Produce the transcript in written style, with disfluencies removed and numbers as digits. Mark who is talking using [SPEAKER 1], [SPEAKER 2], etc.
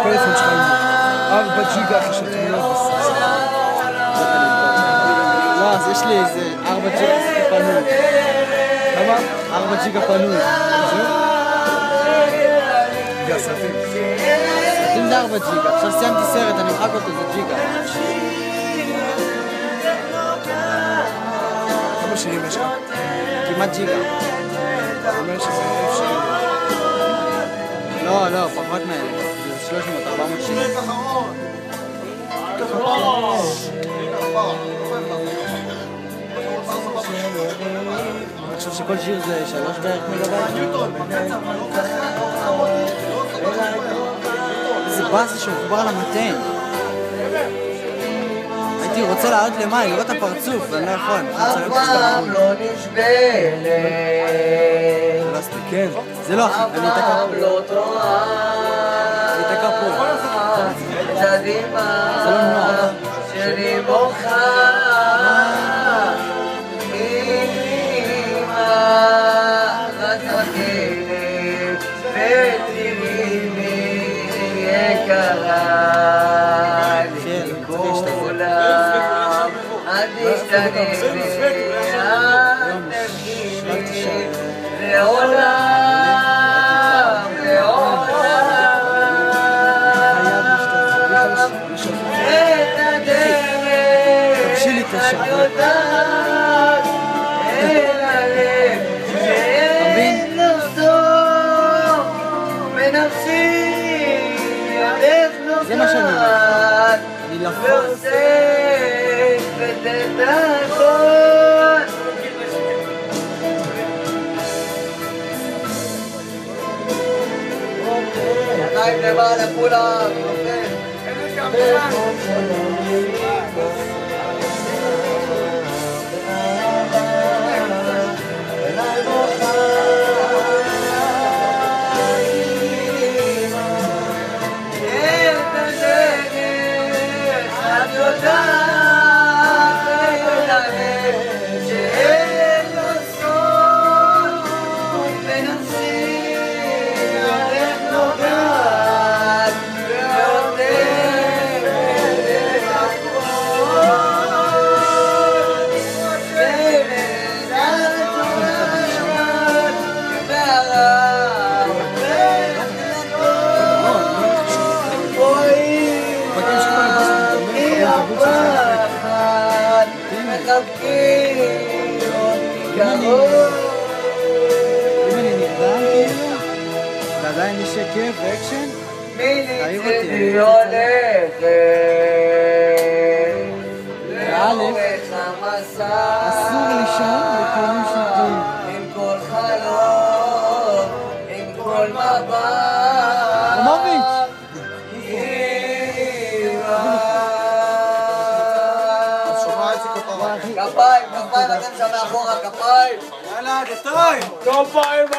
[SPEAKER 1] הפלאפון שלך עם 4 ג'יגה אחרי שתמונות בסוף.
[SPEAKER 2] לא, אז יש לי איזה 4 ג'יגה פנוי.
[SPEAKER 1] כמה?
[SPEAKER 2] 4 ג'יגה פנוי.
[SPEAKER 1] והסרטים.
[SPEAKER 2] סרטים זה 4 ג'יגה. עכשיו סיימתי סרט, אני מחק אותו, זה ג'יגה.
[SPEAKER 1] כמה שירים יש לך?
[SPEAKER 2] כמעט ג'יגה.
[SPEAKER 1] אתה אומר שזה 1,000 שירים.
[SPEAKER 2] לא, פחות מאלה. זה 300, 400 שירים. אני חושב שכל שיר זה 3 בערך מגבייט. איזה באס שהוא מחובר למתן. הייתי רוצה לעלות למעלה, לראות את הפרצוף, ואני לא יכול.
[SPEAKER 3] לא נשבלת.
[SPEAKER 1] כן.
[SPEAKER 2] זה לא אחי, אני אתקע פה. אני אתקע פה. זה לא נורא.
[SPEAKER 3] שלי בוכה אמא חתכת ותראי לי יקרה לכולם אל תשתני אל תגידי לעולם
[SPEAKER 2] תמשילי את השם.
[SPEAKER 3] אני יודעת אל הלב שאין לו סוף בנפשי איך
[SPEAKER 2] זה מה שאני אומר.
[SPEAKER 3] נוגעת
[SPEAKER 2] אני לחוץ.
[SPEAKER 3] ואוספת את הכל ידיים למעלה כולם
[SPEAKER 2] אם אני נרדם כאילו, ועדיין יש כיף ואקשן, תעיר אותי. ואלף, אסור לישון בקולים שנתיים.
[SPEAKER 3] עם כל חלום, עם כל מבט
[SPEAKER 2] רומוביץ'
[SPEAKER 3] כפיים, אתם שם מאחורה, כפיים!
[SPEAKER 2] יאללה, גטוי!
[SPEAKER 1] כפיים!